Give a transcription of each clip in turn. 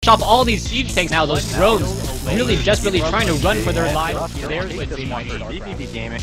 chop all these siege tanks now. Those drones really desperately trying to run for their lives. There's Wednesday Night Starcraft. vVv Gaming.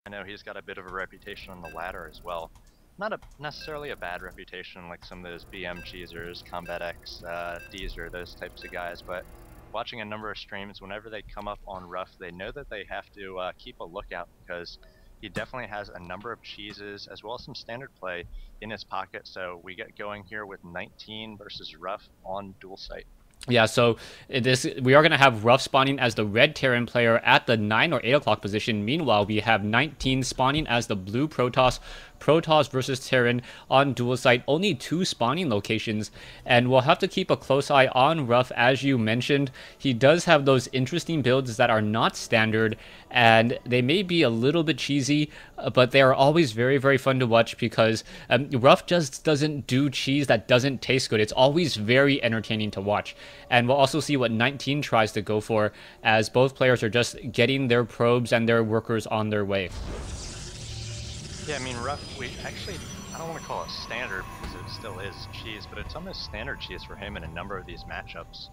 I know he's got a bit of a reputation on the ladder as well. Not necessarily a bad reputation like some of those BM cheesers, Combat X, Deezer, those types of guys, but watching a number of streams, whenever they come up on RuFF, they know that they have to keep a lookout because he definitely has a number of cheeses as well as some standard play in his pocket. So we get going here with 19 versus RuFF on dual site. Yeah, so we are going to have RuFF spawning as the red Terran player at the 9 or 8 o'clock position. Meanwhile, we have 19 spawning as the blue Protoss. Protoss versus Terran on dual site. Only 2 spawning locations, and we'll have to keep a close eye on RuFF. As you mentioned, he does have those interesting builds that are not standard, and they may be a little bit cheesy, but they are always very, very fun to watch because RuFF just doesn't do cheese that doesn't taste good. It's always very entertaining to watch. And we'll also see what 19 tries to go for, as both players are just getting their probes and their workers on their way. Yeah, I mean, RuFF, I don't want to call it standard because it still is cheese, but it's almost standard cheese for him in a number of these matchups.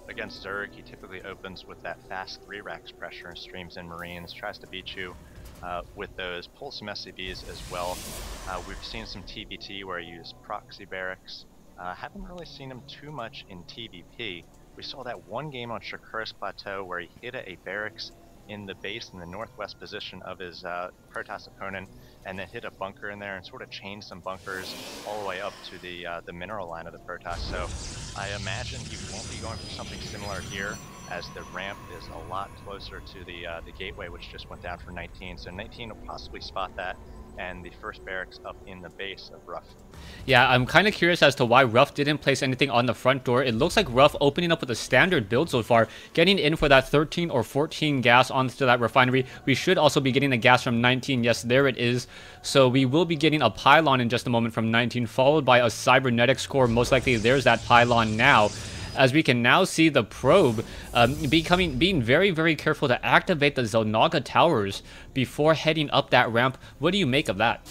Against Zerg, he typically opens with that fast 3 racks pressure and streams in Marines, tries to beat you with those, pulls some SCVs as well. We've seen some TBT where he used proxy barracks. Haven't really seen him too much in TVP. We saw that one game on Shakuris Plateau where he hit a barracks in the base in the northwest position of his Protoss opponent, and then hit a bunker in there and sort of chained some bunkers all the way up to the mineral line of the Protoss. So I imagine he won't be going for something similar here, as the ramp is a lot closer to the gateway, which just went down for 19. So 19 will possibly spot that, and the first barracks up in the base of RuFF. Yeah, I'm kind of curious as to why RuFF didn't place anything on the front door. It looks like RuFF opening up with a standard build so far, getting in for that 13 or 14 gas onto that refinery. We should also be getting the gas from 19. Yes, there it is. So we will be getting a pylon in just a moment from 19, followed by a cybernetics core. Most likely there's that pylon now, as we can now see the probe being very, very careful to activate the Zelnaga towers before heading up that ramp. What do you make of that?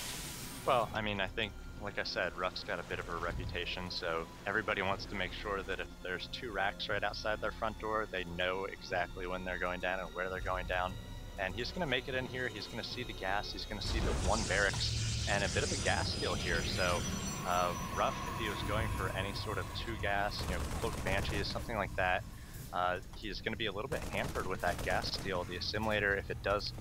Well, I mean, I think, like I said, RuFF's got a bit of a reputation, so everybody wants to make sure that if there's 2 racks right outside their front door, they know exactly when they're going down and where they're going down. And he's going to make it in here, he's going to see the gas, he's going to see the 1 barracks, and a bit of a gas steal here. So RuFF, if he was going for any sort of 2 gas, Cloak Banshees, something like that, he's going to be a little bit hampered with that gas steal. The assimilator, if it does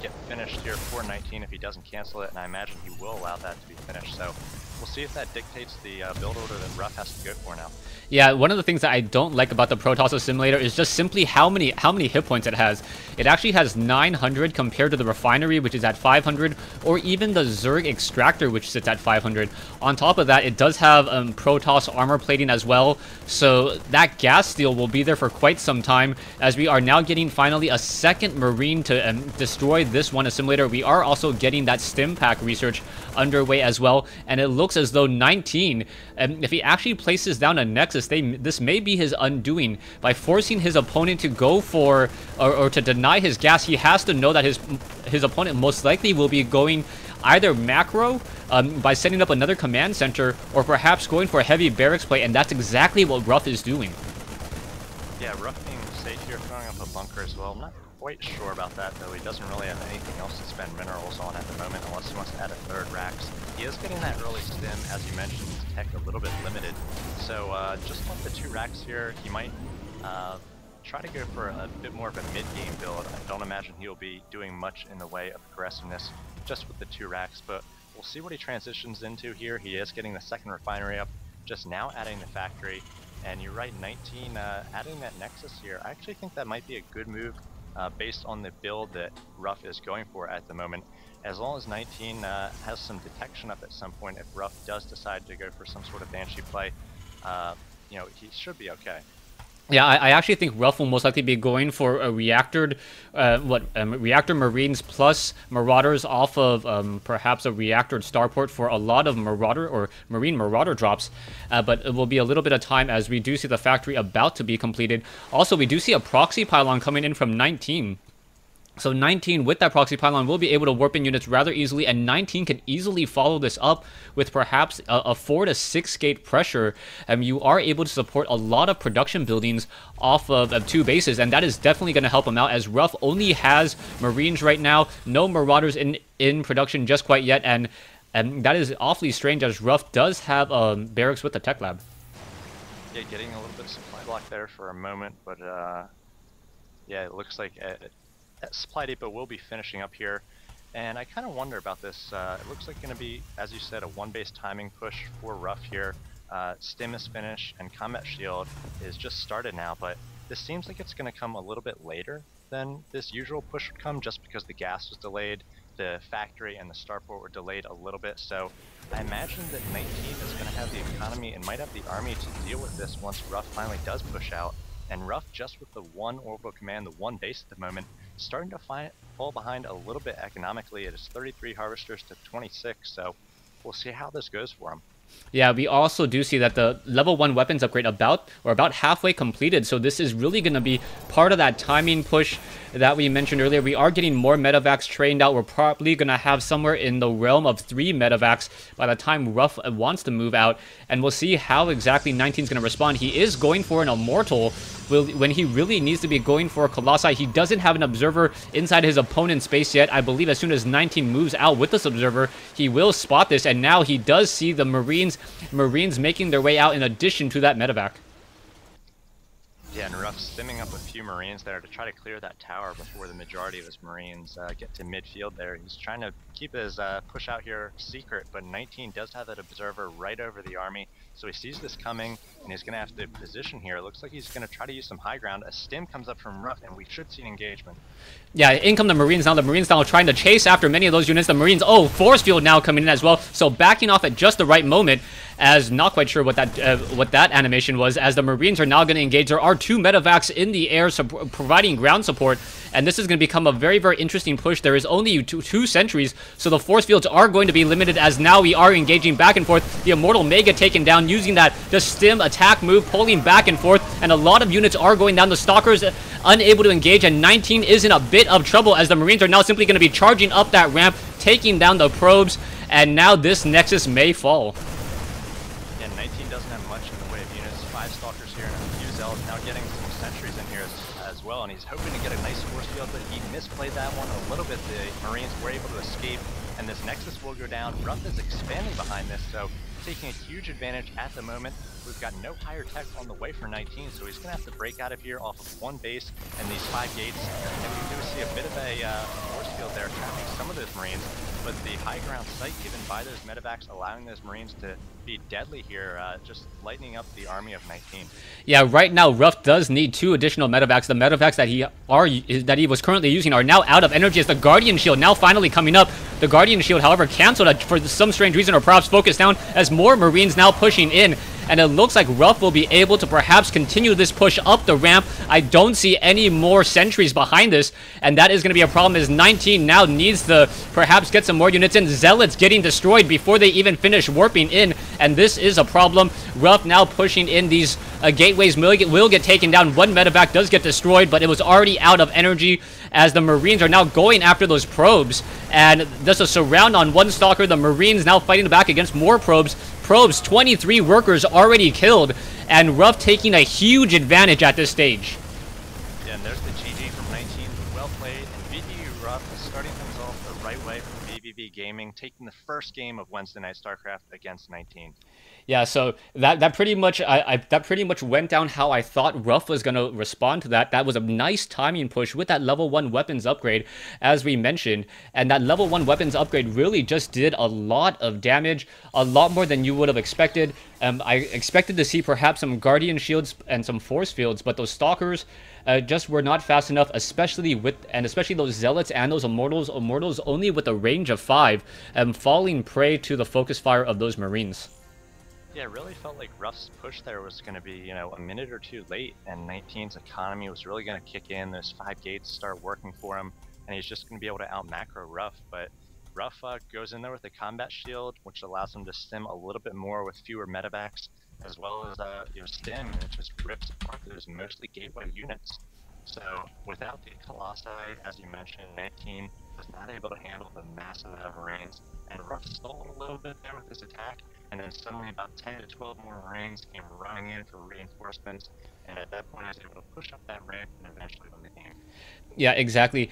get finished here for 19, if he doesn't cancel it, and I imagine he will allow that to be finished. So we'll see if that dictates the build order that RuFF has to go for now. Yeah, one of the things that I don't like about the Protoss assimilator is just simply how many hit points it has. It actually has 900 compared to the refinery, which is at 500, or even the Zerg extractor, which sits at 500. On top of that, it does have Protoss armor plating as well, so that gas steal will be there for quite some time, as we are now getting finally a second Marine to destroy this one assimilator. We are also getting that stim pack research underway as well, and it looks as though 19, if he actually places down a Nexus, this may be his undoing. By forcing his opponent to go for, or to deny his gas, he has to know that his opponent most likely will be going either macro by setting up another command center, or perhaps going for a heavy barracks play, and that's exactly what RuFF is doing. Yeah, RuFF being safe here, throwing up a bunker as well. I'm not quite sure about that, though. He doesn't really have anything else to spend minerals on at the moment, unless he wants to add a 3rd racks. He is getting that early stim, as you mentioned, his tech a little bit limited. So just like the 2 racks here, he might try to go for a bit more of a mid-game build. I don't imagine he'll be doing much in the way of aggressiveness just with the 2 racks, but we'll see what he transitions into here. He is getting the 2nd refinery up, just now adding the factory. And you're right, 19 adding that Nexus here. I actually think that might be a good move based on the build that RuFF is going for at the moment. As long as 19 has some detection up at some point, if RuFF does decide to go for some sort of Banshee play, he should be okay. Yeah, I actually think RuFF will most likely be going for a reactor Marines plus Marauders off of perhaps a reactor starport for a lot of Marauder or Marine Marauder drops. But it will be a little bit of time, as we do see the factory about to be completed. Also, we do see a proxy pylon coming in from 19. So 19 with that proxy pylon will be able to warp in units rather easily, and 19 can easily follow this up with perhaps a 4 to 6 gate pressure. You are able to support a lot of production buildings off of 2 bases, and that is definitely going to help him out, as RuFF only has Marines right now, no Marauders in production just quite yet, and that is awfully strange, as RuFF does have barracks with the tech lab. Yeah, getting a little bit of supply block there for a moment, but yeah, it looks like that supply depot will be finishing up here, and I kind of wonder about this. It looks like going to be, as you said, a 1-base timing push for RuFF here. Stim is finished, and Combat Shield is just started now, but this seems like it's going to come a little bit later than this usual push would come, just because the gas was delayed, the factory and the starport were delayed a little bit, so I imagine that 19 is going to have the economy and might have the army to deal with this once RuFF finally does push out. And RuFF, just with the 1 orbital command, the 1 base at the moment, starting to fall behind a little bit economically. It is 33 harvesters to 26, so we'll see how this goes for him. Yeah, we also do see that the level 1 weapons upgrade about halfway completed, so this is really going to be part of that timing push that we mentioned earlier. We are getting more medevacs trained out. We're probably going to have somewhere in the realm of 3 medevacs by the time RuFF wants to move out, and we'll see how exactly 19 is going to respond. He is going for an Immortal when he really needs to be going for a Colossi. He doesn't have an Observer inside his opponent's space yet. I believe as soon as 19 moves out with this Observer, he will spot this, and now he does see the Marines making their way out in addition to that medevac. Yeah, and RuFF's stimming up a few Marines there to try to clear that tower before the majority of his Marines get to midfield there. He's trying to keep his push out here secret, but 19 does have that Observer right over the army, so he sees this coming, and he's going to have to position here. It looks like he's going to try to use some high ground. A stim comes up from RuFF, and we should see an engagement. Yeah, in come the Marines now. The Marines now trying to chase after many of those units. The Marines, force field now coming in as well, so backing off at just the right moment, as not quite sure what that animation was, as the Marines are now going to engage. There are 2 medevacs in the air providing ground support, and this is going to become a very, very interesting push. There is only two sentries, so the force fields are going to be limited, as now we are engaging back and forth. The Immortal may get taken down using the stim attack move, pulling back and forth, and a lot of units are going down. The Stalkers unable to engage, and 19 is in a bit of trouble, as the Marines are now simply going to be charging up that ramp, taking down the probes, and now this Nexus may fall. Yeah, 19 doesn't have much in the way of units. 5 Stalkers here and a few Zealots, now getting some sentries in here as well, and he's hoping to get a nice force field, but he misplayed that one a little bit. The Marines were able to escape, and this Nexus will go down. RuFF is expanding behind this, so taking a huge advantage at the moment. We've got no higher tech on the way for 19, so he's going to have to break out of here off of 1 base and these 5 gates. And we do see a bit of a force field there trapping some of those Marines, but the high ground sight given by those medevacs allowing those Marines to be deadly here, just lightening up the army of 19. Yeah, right now RuFF does need 2 additional medevacs. The medevacs that he was currently using are now out of energy, as the Guardian Shield now finally coming up. The Guardian Shield, however, canceled for some strange reason, or perhaps focused down, as more Marines now pushing in. And it looks like RuFF will be able to perhaps continue this push up the ramp. I don't see any more sentries behind this, and that is going to be a problem, as 19 now needs to perhaps get some more units in. Zealots getting destroyed before they even finish warping in, and this is a problem. RuFF now pushing in. These gateways will get taken down. 1 medevac does get destroyed, but it was already out of energy, as the Marines are now going after those probes, and there's a surround on 1 Stalker. The Marines now fighting back against more probes. 23 workers already killed, and RuFF taking a huge advantage at this stage. Yeah, and there's the GG from 19. Well played, and vVv RuFF is starting things off the right way from vVv Gaming, taking the first game of Wednesday Night Starcraft against 19. Yeah, so that pretty much went down how I thought RuFF was going to respond to that. That was a nice timing push with that level 1 weapons upgrade, as we mentioned, and that level 1 weapons upgrade really just did a lot of damage, a lot more than you would have expected. I expected to see perhaps some Guardian Shields and some force fields, but those Stalkers just were not fast enough, especially those Zealots and those Immortals only with a range of 5, falling prey to the focus fire of those Marines. Yeah, it really felt like RuFF's push there was going to be, a minute or 2 late, and 19's economy was really going to kick in. Those 5 gates start working for him, and he's just going to be able to out-macro RuFF. But RuFF goes in there with a combat shield, which allows him to stim a little bit more with fewer medevacs, as well as stim, which just rips apart those mostly gateway units. So without the Colossi, as you mentioned, Ninteen was not able to handle the massive amount of Marines, and RuFF stalled a little bit there with his attack, and then suddenly about 10 to 12 more Marines came running in for reinforcements, and at that point I was able to push up that ramp and eventually win the game. Yeah, exactly.